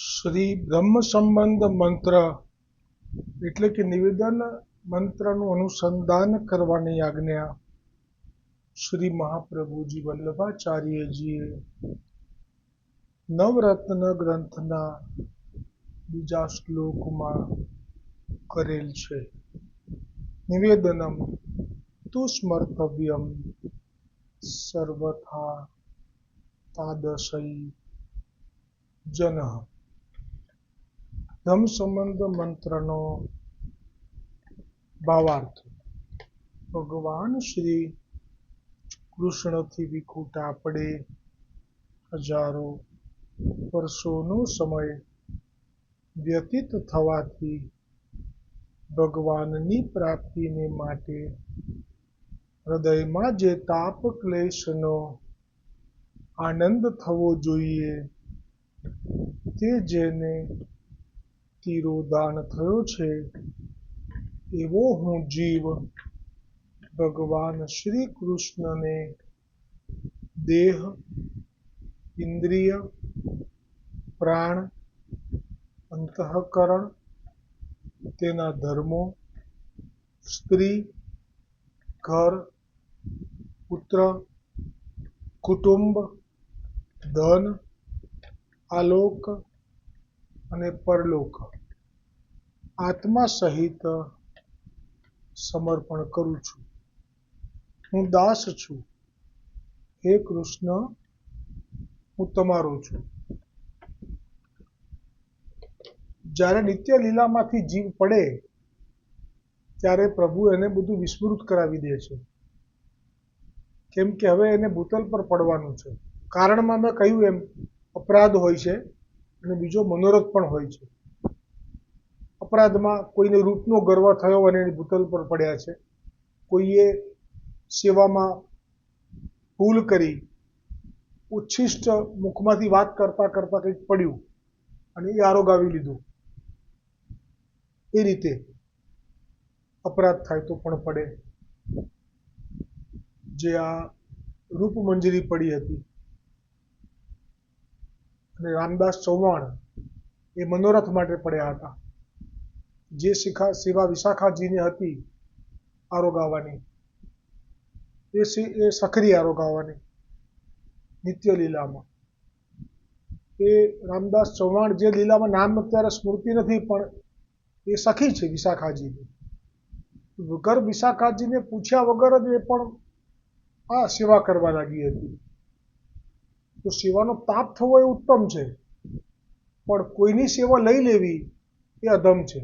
શ્રી બ્રહ્મ સંબંધ મંત્ર એટલે કે નિવેદન મંત્રનું અનુસંધાન કરવાની આજ્ઞા શ્રી મહાપ્રભુજી વલ્લભાચાર્યજીએ નવરત્ન ગ્રંથના બીજા શ્લોકમાં કરેલ છે. નિવેદનમ તુ સ્મર્તવ્યમ સર્વથા તાદશૈ જનઃ. ધમ સંબંધ મંત્રનો ભાવાર્થ. ભગવાન શ્રી કૃષ્ણથી વિખૂટ આપણે હજારો વર્ષોનો સમય વ્યતીત થવાથી ભગવાનની પ્રાપ્તિને માટે હૃદયમાં જે તાપ ક્લેશનો આનંદ થવો જોઈએ તે જેને તિરોધાન થયો છે એવો હું જીવ ભગવાન શ્રી કૃષ્ણને દેહ, ઇન્દ્રિય, પ્રાણ, અંતઃકરણ, તેના ધર્મો, સ્ત્રી, ઘર, પુત્ર, કુટુંબ, ધન, આલોક અને પરલોક આત્મા સહિત સમર્પણ કરું છું. હું દાસ છું. હે કૃષ્ણ, હું તમારો છું. જ્યારે નિત્ય લીલામાંથી જીવ પડે ત્યારે પ્રભુ એને બધું વિસ્મૃત કરાવી દે છે, કેમ કે હવે એને ભૂતલ પર પડવાનું છે. કારણમાં મેં કહ્યું એમ અપરાધ હોય છે અને બીજો મનોરથ પણ હોય છે. અપરાધમાં કોઈને રૂપનો ગર્વ થયો અને એને ભૂતલ પર પડ્યા છે. કોઈએ સેવામાં ભૂલ કરી, ઉચ્છિષ્ટ મુખમાંથી વાત કરતાં કરતાં કંઈક પડ્યું અને એ આરોગાવી લીધું. એ રીતે અપરાધ થાય તો પણ પડે. જે આ રૂપમંજરી પડી હતી અને રામદાસ ચૌહાણ એ મનોરથ માટે પડ્યા હતા. જે સેવા વિશાખાજીને હતી આરોગાવાની, એ સખરી આરોગાવાની નિત્ય લીલામાં. એ રામદાસ ચૌહાણ જે લીલામાં નામ અત્યારે સ્મૃતિ નથી, પણ એ સખી છે વિશાખાજીની. વગર વિશાખાજીને પૂછ્યા વગર જ એ પણ આ સેવા કરવા લાગી હતી. તો સેવાનો તાપ થવો એ ઉત્તમ છે, પણ કોઈની સેવા લઈ લેવી એ અધમ છે.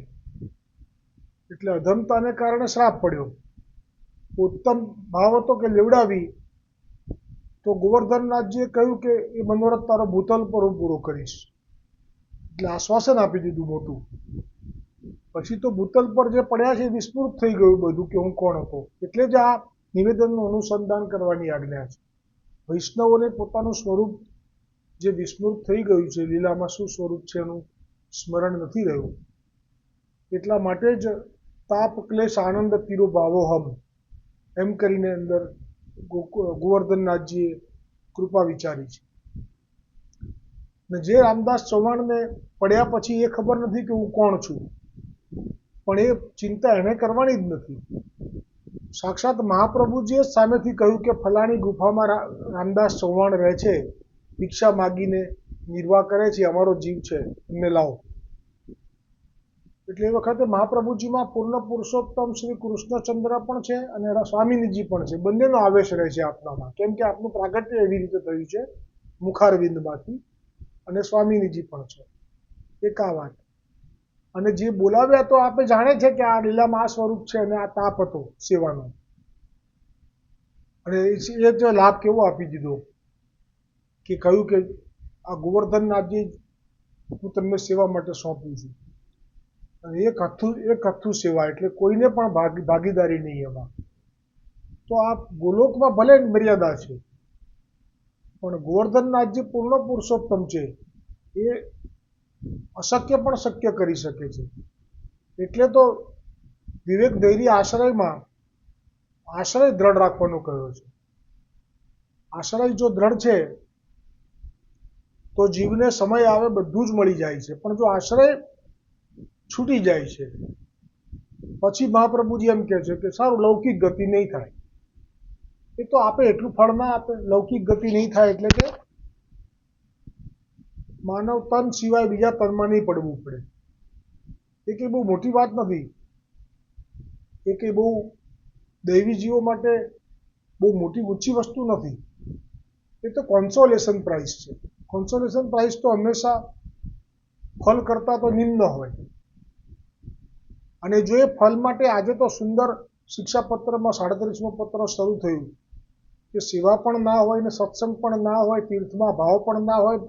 એટલે અધમતાને કારણે શ્રાપ પડ્યો. ઉત્તમ ભાવ હતો કે લેવડાવી, તો ગોવર્ધનનાથજીએ કહ્યું કે એ મનોરથ તારો ભૂતલ પર હું પૂરો કરીશ. એટલે આશ્વાસન આપી દીધું મોટું. પછી તો ભૂતલ પર જે પડ્યા છે એ વિસ્મૃત થઈ ગયું બધું કે હું કોણ હતો. એટલે જ આ નિવેદનનું અનુસંધાન કરવાની આજ્ઞા છે. વૈષ્ણવોને પોતાનું સ્વરૂપ જે વિસ્મૃત થઈ ગયું છે, લીલામાં શું સ્વરૂપ છે એનું સ્મરણ નથી રહ્યું, એટલા માટે જ તાપ ક્લેશ આનંદ તીરો ભાવોહમ એમ કરીને અંદર ગોવર્ધનનાથજીએ કૃપા વિચારી છે. ને જે રામદાસ ચૌહાણને પડ્યા પછી એ ખબર નથી કે હું કોણ છું, પણ એ ચિંતા એને કરવાની જ નથી. સાક્ષાત મહાપ્રભુજીએ જ સામેથી કહ્યું કે ફલાણી ગુફામાં રામદાસ ચૌહાણ રહે છે, ભિક્ષા માગીને નિર્વાહ કરે છે, અમારો જીવ છે, એમને લાવો. એટલે એ વખતે મહાપ્રભુજીમાં પૂર્ણ પુરુષોત્તમ શ્રી કૃષ્ણચંદ્ર પણ છે અને સ્વામિનીજી પણ છે. બંનેનો આવેશ રહે છે આપણામાં, કેમ કે આપનું પ્રાગટ્ય એવી રીતે થયું છે મુખારવિંદમાંથી, અને સ્વામિનીજી પણ છે. એક આ વાત. અને જે બોલાવ્યા તો આપણે જાણે છે કે આ લીલામાં આ સ્વરૂપ છે અને આ તાપ હતો સેવાનો, અને એ જ લાભ કેવો આપી દીધો કે કહ્યું કે આ ગોવર્ધનનાથજી હું તમને સેવા માટે સોંપું છું. અને એક હથ્થું સેવા, એટલે કોઈને પણ ભાગીદારી નહીં એમાં. તો આ ગોલોકમાં ભલે મર્યાદા છે, પણ ગોવર્ધનનાથજી પૂર્ણ પુરુષોત્તમ છે. એ અશક્ય પણ શક્ય કરી શકે છે. એટલે તો વિવેક ધૈર્ય આશ્રયમાં આશ્રય દ્રઢ રાખવાનો કહ્યો છે. આશ્રય જો દ્રઢ છે તો જીવને સમય આવે બધું જ મળી જાય છે, પણ જો આશ્રય છૂટી જાય છે પછી મહાપ્રભુજી એમ કહે છે કે સારું, લૌકિક ગતિ નહીં થાય. એ તો આપે એટલું ફળ ના આપે. લૌકિક ગતિ નહીં થાય એટલે કે માનવ તન સિવાય બીજા તનમાં નહીં પડવું પડે. એ કંઈ બહુ મોટી વાત નથી. એ કંઈ બહુ દૈવી જીવો માટે બહુ મોટી ઊંચી વસ્તુ નથી. એ તો કોન્સોલેશન પ્રાઇસ છે. કોન્સોલેશન પ્રાઇસ તો હંમેશા ફલ કરતાં તો નિમ્ન હોય. અને જો એ ફલ માટે આજે તો સુંદર શિક્ષાપત્રમાં 37મો પત્ર શરૂ થયું કે સેવા પણ ના હોય ને સત્સંગ પણ ના હોય, તીર્થમાં ભાવ પણ ના હોય,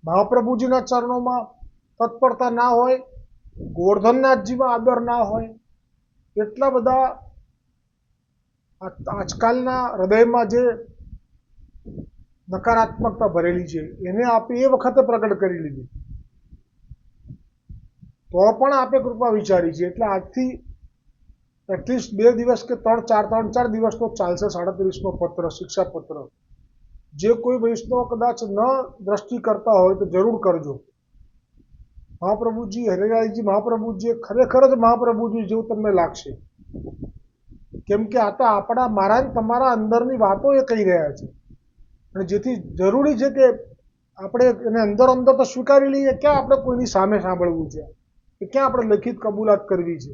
મહાપ્રભુજીના ચરણોમાં તત્પરતા ના હોય, ગોવર્ધનનાથજીમાં આદર ના હોય, એટલા બધા આજકાલના હૃદયમાં જે નકારાત્મકતા ભરેલી છે એને આપે એ વખતે પ્રગટ કરી લીધી. તો પણ આપે કૃપા વિચારી છે. એટલે આજથી એટલીસ્ટ 2 દિવસ કે 3-4 દિવસ તો ચાલશે 37મો પત્ર, શિક્ષાપત્ર. જે કોઈ વૈષ્ણવ કદાચ ન દ્રષ્ટિ કરતા હોય તો જરૂર કરજો. મહાપ્રભુજી, હરિરાયજી મહાપ્રભુજી ખરેખર જ મહાપ્રભુજી જેવું તમને લાગશે. કેમ કે આ તો આપણા, મારા ને તમારા અંદરની વાતો એ કહી રહ્યા છે. અને જેથી જરૂરી છે કે આપણે એને અંદર અંદર તો સ્વીકારી લઈએ. ક્યાં આપણે કોઈની સામે સાંભળવું છે, કે ક્યાં આપણે લખિત કબૂલાત કરવી છે.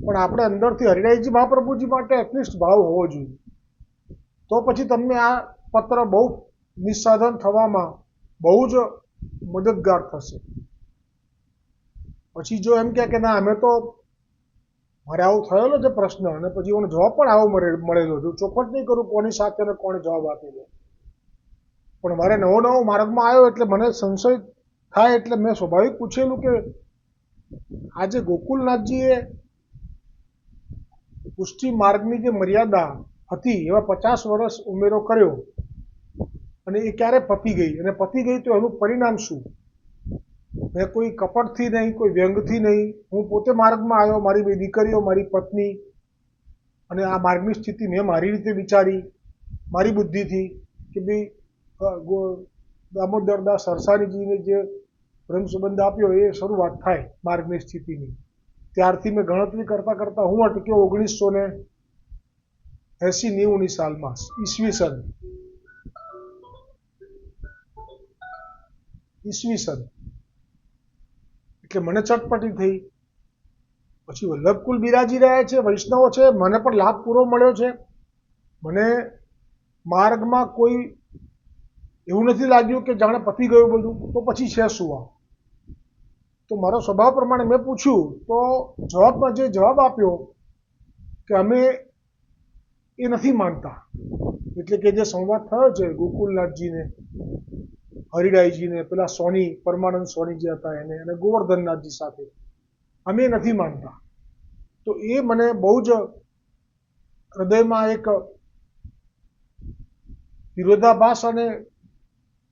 પણ આપણે અંદરથી હરિરાયજી મહાપ્રભુજી માટે એટલીસ્ટ ભાવ હોવો જોઈએ. તો પછી તમને આ પત્ર બહુ નિસ્સાધન થવામાં બહુ જ મદદગાર થશે. પછી જો એમ કે ના અમે તો, મારે આવું થયેલો છે પ્રશ્ન અને પછી મને જવાબ પણ આવો મળેલો, જો ચોખવટ નહીં કરું કોની સાથે ને કોણે જવાબ આપેલો, પણ મારે નવો માર્ગમાં આવ્યો એટલે મને સંશય થાય એટલે મેં સ્વાભાવિક પૂછેલું કે આજે ગોકુલનાથજીએ પુષ્ટિ માર્ગની જે મર્યાદા હતી એવા 50 વર્ષ ઉમેરો કર્યો અને એ ક્યારે પતી ગઈ, અને પતી ગઈ તો એનું પરિણામ શું? મેં કોઈ કપટથી નહીં, કોઈ વ્યંગથી નહીં, હું પોતે માર્ગમાં આવ્યો, મારી 2 દીકરીઓ, મારી પત્ની, અને આ માર્ગની સ્થિતિ મેં મારી રીતે વિચારી, મારી બુદ્ધિથી કે ભાઈ દામોદરદાસ સરસાણીજીને જે પ્રેમ સંબંધ આપ્યો એ શરૂઆત થાય માર્ગની સ્થિતિની. ત્યારથી મેં ગણતરી કરતાં કરતાં હું અટક્યો 1980-90ની સાલમાં, ઈસવીસન. એટલે મને ચટપટી થઈ. પછી વલ્લભકુલ બિરાજી રહ્યા છે, વૈષ્ણવો છે, મને પણ લાભ પૂરો મળ્યો છે. મને માર્ગમાં કોઈ એવું નથી લાગ્યું કે જાણે પતી ગયું બધું. તો પછી છે શું આ? તો મારો સ્વભાવ પ્રમાણે મેં પૂછ્યું તો જવાબમાં જે જવાબ આપ્યો કે અમે એ નથી માનતા. એટલે કે જે સંવાદ થયો છે ગોકુલનાથજીને, હરિરાયજીને, પેલા સોની, પરમાનંદ સોની જે હતા એને, અને ગોવર્ધનનાથજી સાથે, અમે નથી માનતા. તો એ મને બહુ જ હૃદયમાં એક વિરોધાભાસ અને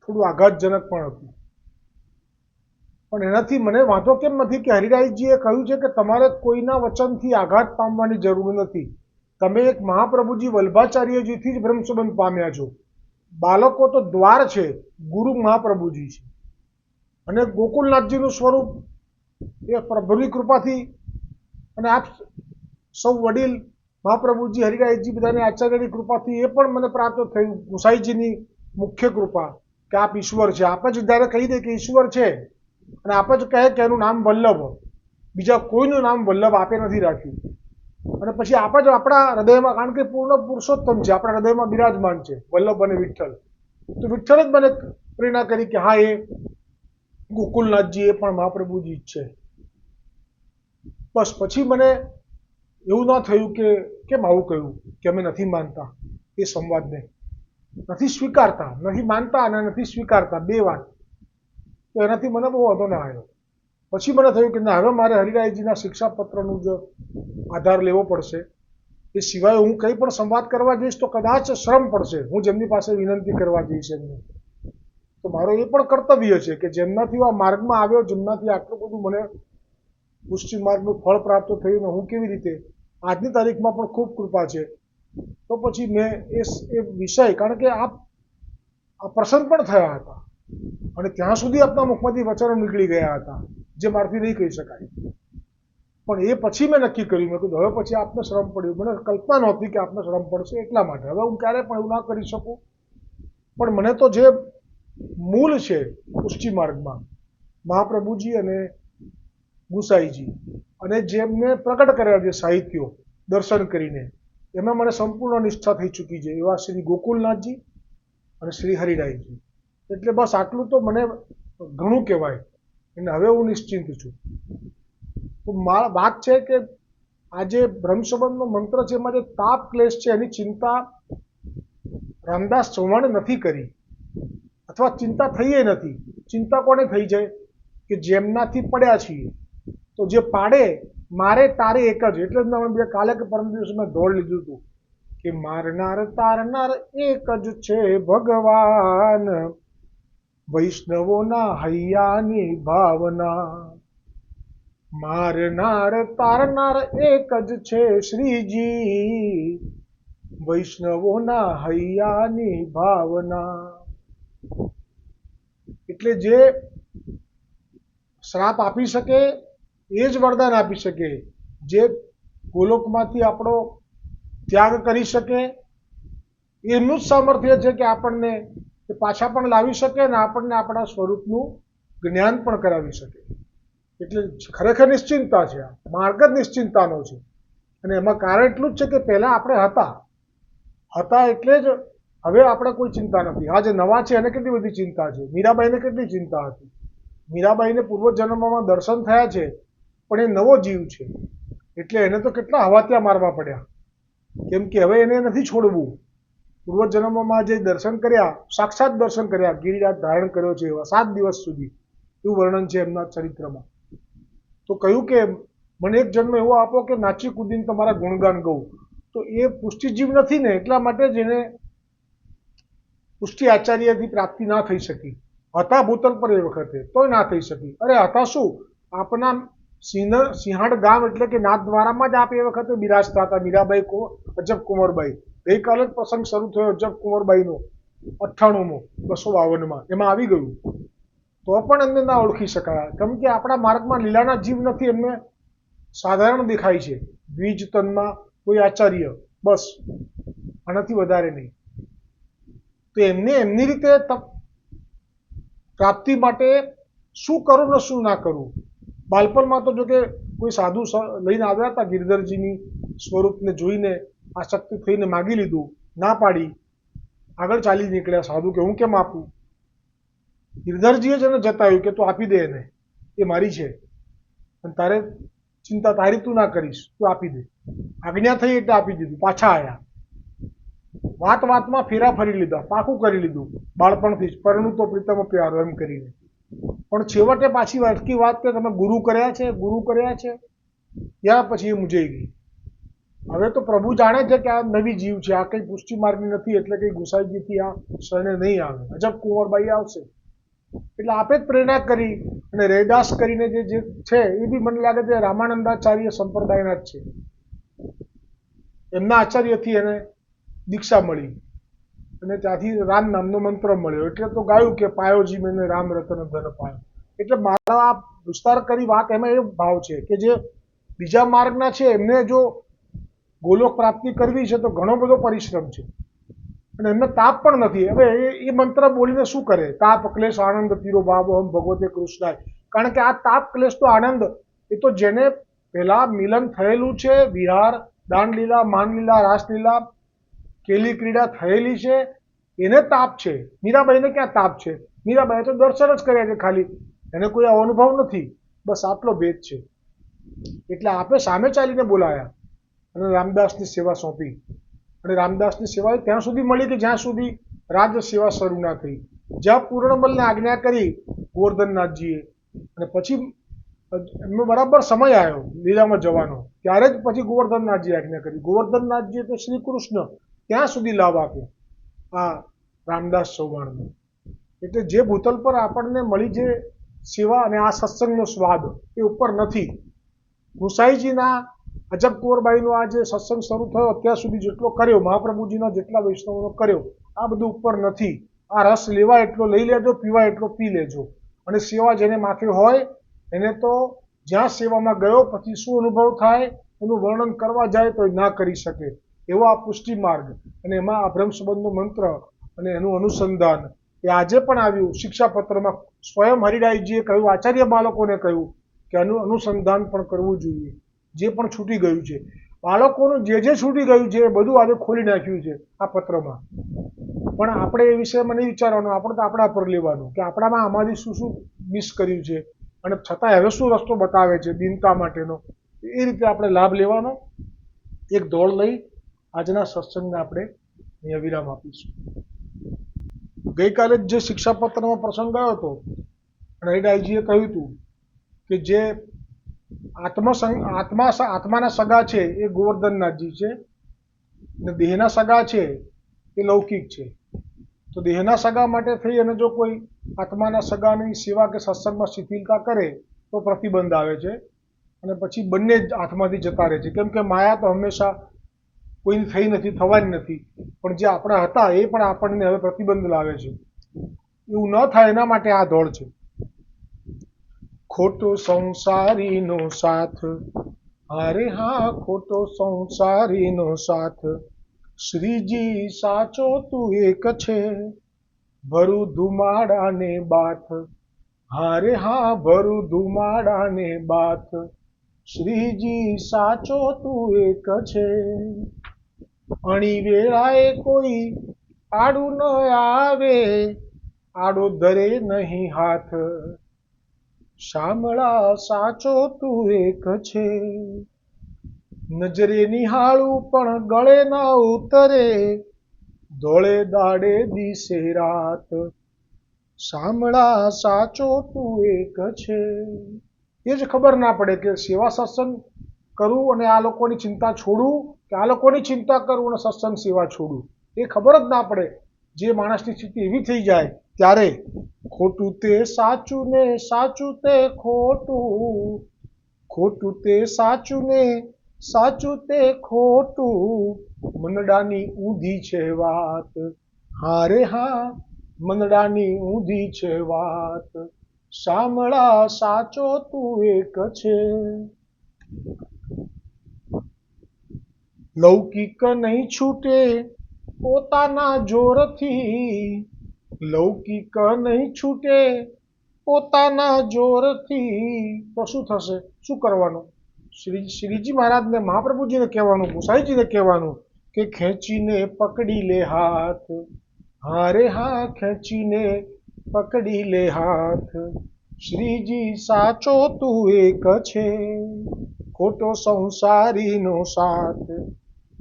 થોડું આઘાતજનક પણ હતું. પણ એનાથી મને વાંધો કેમ નથી કે હરિરાયજીએ કહ્યું છે કે તમારે કોઈના વચનથી આઘાત પામવાની જરૂર નથી. તમે એક મહાપ્રભુજી વલ્ભાચાર્યજીથી જ બ્રહ્મ સંબંધ પામ્યા છો. બાળકો તો દ્વાર છે, ગુરુ મહાપ્રભુજી છે. અને ગોકુલનાથજીનું સ્વરૂપ એ પ્રભુની કૃપાથી, અને આપ સૌ વડીલ મહાપ્રભુજી, હરિરાયજી, બધાને આચાર્યની કૃપાથી એ પણ મને પ્રાપ્ત થયું. ગુસાઈજીની મુખ્ય કૃપા કે આપ ઈશ્વર છે. આપ જ જ્યારે કહી દે કે ઈશ્વર છે, અને આપ જ કહે કે એનું નામ વલ્લભ, બીજા કોઈનું નામ વલ્લભ આપે નથી રાખ્યું. અને પછી આપ જ આપણા હૃદયમાં, કારણ કે પૂર્ણ પુરુષોત્તમ છે, આપણા હૃદયમાં બિરાજમાન છે વલ્લભ અને વિઠ્ઠલ. તો વિઠ્ઠલ જ મને પ્રેરણા કરી કે હા, એ ગોકુલનાથજી એ પણ મહાપ્રભુજી જ છે. બસ પછી મને એવું ના થયું કે કેમ આવું કહ્યું કે અમે નથી માનતા એ સંવાદને, નથી સ્વીકારતા, નથી માનતા અને નથી સ્વીકારતા, 2 વાત. તો એનાથી મને બહુ વાંધો ના આવ્યો. પછી મને થયું કે ના, હવે મારે હરિરાયજીના શિક્ષાપત્રનું જ આધાર લેવો પડશે. એ સિવાય હું કંઈ પણ સંવાદ કરવા જઈશ તો કદાચ શ્રમ પડશે, હું જેમની પાસે વિનંતી કરવા જઈશ એમને. તો મારો એ પણ કર્તવ્ય છે કે જેમનાથી આ માર્ગમાં આવ્યો, જેમનાથી આટલું બધું મને પુષ્ટિ માર્ગનું ફળ પ્રાપ્ત થયું, ને હું કેવી રીતે આજની તારીખમાં પણ ખૂબ કૃપા છે. તો પછી મેં એ વિષય, કારણ કે આ પ્રસંગ પણ થયા હતા, અને ત્યાં સુધી આપણા મુખમાંથી વચનો નીકળી ગયા હતા જે મારાથી નહીં કહી શકાય. પણ એ પછી મેં નક્કી કર્યું, મેં કીધું હવે પછી આપને શ્રમ પડ્યું. મને કલ્પના નહોતી કે આપને શ્રમ પડશે, એટલા માટે હવે હું ક્યારેય પણ એવું ના કરી શકું. પણ મને તો જે મૂળ છે પુષ્ટિ માર્ગમાં મહાપ્રભુજી અને ગુસાઈજી અને જેમને પ્રગટ કર્યા છે સાહિત્યો દર્શન કરીને, એમાં મને સંપૂર્ણ નિષ્ઠા થઈ ચૂકી છે, એવા શ્રી ગોકુલનાથજી અને શ્રી હરિરાયજી. એટલે બસ આટલું તો મને ઘણું કહેવાય અને હવે હું નિશ્ચિંત છું. તો વાત છે કે આ જે બ્રહ્મસંબંધનો મંત્ર છે એમાં જે તાપ ક્લેશ છે એની ચિંતા રામદાસ ચૌહાણે નથી કરી, અથવા ચિંતા થઈ નથી. ચિંતા કોને થઈ જાય કે જેમનાથી પડ્યા છીએ, તો જે પાડે મારે તારે એક જ. એટલે જ મેં કાલે કે પરમ દિવસે મેં દોડ લીધું હતું કે મારનાર તારનાર એક જ છે ભગવાન, વૈષ્ણવોના હૈયાની ભાવના. મારનાર તારનાર એક જ છે શ્રીજી, વૈષ્ણવોના હૈયાની ભાવના. એટલે જે શ્રાપ આપી શકે એ જ વરદાન આપી શકે, જે ગોલોકમાંથી આપણો ત્યાગ કરી શકે એનું જ સામર્થ્ય છે કે આપણને પાછા પણ લાવી શકે ને આપણને આપણા સ્વરૂપનું જ્ઞાન પણ કરાવી શકે. એટલે ખરેખર નિશ્ચિંતા છે, આ માર્ગ જ નિશ્ચિંતાનો છે. અને એમાં કારણ એટલું જ છે કે પહેલાં આપણે હતા એટલે જ હવે આપણે કોઈ ચિંતા નથી. આ જે નવા છે એને કેટલી બધી ચિંતા છે. મીરાબાઈને કેટલી ચિંતા હતી. મીરાબાઈને પૂર્વજન્મમાં દર્શન થયા છે પણ એ નવો જીવ છે એટલે એને તો કેટલા હવાતિયા મારવા પડ્યા, કેમ કે હવે એને નથી છોડવું. પૂર્વજન્મમાં જે દર્શન કર્યા, સાક્ષાત દર્શન કર્યા, ગિરિરાજ ધારણ કર્યો છે એવા 7 દિવસ સુધી, એવું વર્ણન છે એમના ચરિત્રમાં. તો કહ્યું કે મને એક જન્મ એવો આપો કે નાચી કૂદીને તમારા ગુણગાન ગઉં. તો એ પુષ્ટિજીવ નથી ને, એટલા માટે જ એને પુષ્ટિ આચાર્યથી પ્રાપ્તિ ના થઈ શકી. હતા ભૂતલ પર એ વખતે તોય ના થઈ શકી. અરે હતા શું, આપના સિંહાડ ગામ એટલે કે નાથદ્વારામાં જ આપ એ વખતે બિરાજતા હતા. મીરાબાઈ અજબ કુંવરબાઈ. ગઈકાલે જ પ્રસંગ શરૂ થયો અજબ કુંવરબાઈનો 98મો 252માં, એમાં આવી ગયું. તો પણ એમને ના ઓળખી શકાયા, કેમ કે આપણા માર્ગમાં લીલાના જીવ નથી. એમને સાધારણ દેખાય છે, દ્વિજ તનમાં કોઈ આચાર્ય, બસ આનાથી વધારે નહીં. તો એમને એમની રીતે પ્રાપ્તિ માટે શું કરવું ને શું ના કરવું. બાળપણમાં તો જો કે કોઈ સાધુ લઈને આવ્યા હતા, ગિરધરજીની સ્વરૂપને જોઈને આસક્તિ થઈને માગી લીધું, ના પાડી, આગળ ચાલી નીકળ્યા સાધુ કે હું કેમ આપું. ગિરધરજીએ જ એને જતાવ્યું કે તું આપી દે એને, એ મારી છે અને તારે ચિંતા તારી તું ના કરીશ, તું આપી દે. આજ્ઞા થઈ એટલે આપી દીધું. પાછા આવ્યા, વાતમાં ફેરા ફરી લીધા, પાકું કરી લીધું બાળપણથી જ, પરણુતો પ્રીતમ પ્યારો એમ કરીને. પણ છેવટે પાછી વાટકી વાત કે તમે ગુરુ કર્યા છે, ત્યાં પછી એ મૂંઝાઈ ગઈ. હવે તો પ્રભુ જાણે છે કે આ નવી જીવ છે, આ કંઈ પુષ્ટિ માર્ગની નથી, એટલે કંઈ ગુસાઈજીથી આ શરણે નહીં આવે. અજબ કુંવરબાઈ આવશે એટલે આપે જ પ્રેરણા કરી. અને રૈદાસ કરીને જે છે એ બી મને લાગે છે રામાનંદાચાર્ય સંપ્રદાયના જ છે. એમના આચાર્યથી એને દીક્ષા મળી અને ત્યાંથી રામ નામનો મંત્ર મળ્યો. એટલે તો ગાયું કે પાયોજી મેને રામ રતન ધન પાયો. એટલે મારા આ વિસ્તાર કરી વાત એમાં એ ભાવ છે કે જે બીજા માર્ગના છે એમને જો ગોલોક પ્રાપ્તિ કરવી છે તો ઘણો બધો પરિશ્રમ છે અને એમને તાપ પણ નથી. હવે એ મંત્ર બોલીને શું કરે? તાપ ક્લેશ આનંદ તીરો ભાવો હમ ભગવતે કૃષ્ણાય. કારણ કે આ તાપ ક્લેશ તો આનંદ એ તો જેને પહેલા મિલન થયેલું છે, વિહાર, દાનલીલા, માનલીલા, રાસલીલા, કેલી ક્રીડા થયેલી છે, એને તાપ છે. મીરાબાઈને ક્યાં તાપ છે? મીરાબાઈએ તો દર્શન જ કર્યા છે ખાલી, એને કોઈ અનુભવ નથી. બસ આટલો ભેદ છે. એટલે આપણે સામે ચાલીને બોલાયા અને રામદાસની સેવા સોંપી. અને રામદાસની સેવા ત્યાં સુધી મળી કે જ્યાં સુધી રાજ સેવા શરૂ ના થઈ. જ્યાં પૂર્ણબલને આજ્ઞા કરી ગોવર્ધનનાથજીએ, અને પછી એમનો બરાબર સમય આવ્યો લીલામાં જવાનો, ત્યારે જ પછી ગોવર્ધનનાથજીએ આજ્ઞા કરી. ગોવર્ધનનાથજીએ તો શ્રી કૃષ્ણ ત્યાં સુધી લાભ આપ્યો આ રામદાસ ચૌહાણનો. એટલે જે ભૂતલ પર આપણને મળી જે સેવા અને આ સત્સંગનો સ્વાદ એ ઉપર નથી. ગુસાઈજીના અજબ કુંવરબાઈનો આ જે સત્સંગ શરૂ થયો અત્યાર સુધી જેટલો કર્યો, મહાપ્રભુજીના જેટલા વૈષ્ણવોનો કર્યો, આ બધું ઉપર નથી. આ રસ લેવા એટલો લઈ લેજો, પીવા એટલો પી લેજો. અને સેવા જેને માથે હોય એને તો જ્યાં સેવામાં ગયો પછી શું અનુભવ થાય એનું વર્ણન કરવા જાય તો ના કરી શકે એવો આ પુષ્ટિ માર્ગ અને એમાં આ બ્રહ્મ સંબંધનો મંત્ર અને એનું અનુસંધાન એ આજે પણ આવ્યું શિક્ષાપત્રમાં. સ્વયં હરિરાયજીએ કહ્યું, આચાર્ય બાળકોને કહ્યું કે આનું અનુસંધાન પણ કરવું જોઈએ, જે પણ છૂટી ગયું છે. બાળકોનું જે છૂટી ગયું છે એ બધું આજે ખોલી નાખ્યું છે આ પત્રમાં. પણ આપણે એ વિષયમાં નહીં વિચારવાનું, આપણે તો આપણા પર લેવાનું કે આપણામાં આમાંથી શું શું મિસ કર્યું છે અને છતાં હવે શું રસ્તો બતાવે છે દીનતા માટેનો, એ રીતે આપણે લાભ લેવાનો. એક દોડ લઈ આજના સત્સંગને આપણે અહીંયા વિરામ આપીશું. ગઈકાલે જ જે શિક્ષાપત્રમાં પ્રસંગ ગયો હતો અને હરિરાયજીએ કહ્યું હતું કે જે આત્માના સગા છે એ ગોવર્ધનનાથજી છે અને દેહના સગા છે એ લૌકિક છે. તો દેહના સગા માટે થઈ અને જો કોઈ આત્માના સગાની સેવા કે સત્સંગમાં શિથિલતા કરે તો પ્રતિબંધ આવે છે અને પછી બંને જ હાથમાંથી જતા રહે છે. કેમ કે માયા તો હંમેશા કોઈની થઈ નથી, થવાની નથી, પણ જે આપણા હતા એ પણ આપણને હવે પ્રતિબંધ લાવે છે. એવું ન થાય એના માટે આ દોડ છે. ખોટો સંસારીનો સાથ, અરે હા ખોટો સંસારીનો સાથ, શ્રીજી સાચો તું એક છે, ભરું ધુમાડાને બાથ, હારે હા ભરું ધુમાડાને બાથ, શ્રીજી સાચો તું એક છે. અણી વેળાએ કોઈ આડું ન આવે, આડો ધરે નહીં હાથ, શામળા સાચો તું એક છે. નજરે નિહાળું પણ ગળે ના ઉતરે, ધોળે દાડે દિશે રાત, શામળા સાચો તું એક છે. એ જ ખબર ના પડે કે સેવા સત્સંગ કરું અને આ લોકોની ચિંતા છોડું કે આ લોકોની ચિંતા કરું અને સત્સંગ સેવા છોડું, એ ખબર જ ના પડે. જે માણસની સ્થિતિ એવી થઈ જાય ત્યારે ખોટું તે સાચું ને સાચું તે ખોટું, ખોટું તે સાચું ને સાચું તે ખોટું, મનડાની ઊંધી છે વાત, હારે હા મનડાની ઊંધી છે વાત, શામળા સાચો તું એક છે. લૌકિક નહીં છૂટે પોતાના જોરથી, લૌકિક નહીં છૂટે પોતાના જોરથી, તો શું થશે, શું કરવાનું? શ્રીજી મહારાજને, મહાપ્રભુજીને કહેવાનું, ગુસાઈજીને કહેવાનું કે ખેંચીને પકડી લે હાથ, હારે હા ખેંચીને પકડી લે હાથ, શ્રીજી સાચો તું એક છે. ખોટો સંસારીનો સાથ,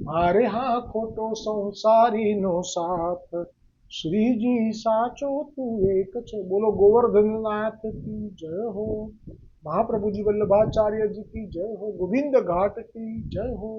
હારે હા ખોટો સંસારીનો સાથ, શ્રીજી સાચો તું એક છે. બોલો ગોવર્ધનનાથ કી જય હો, મહાપ્રભુજી વલ્લભાચાર્ય જી की जय हो, गोविंद घाट की जय हो.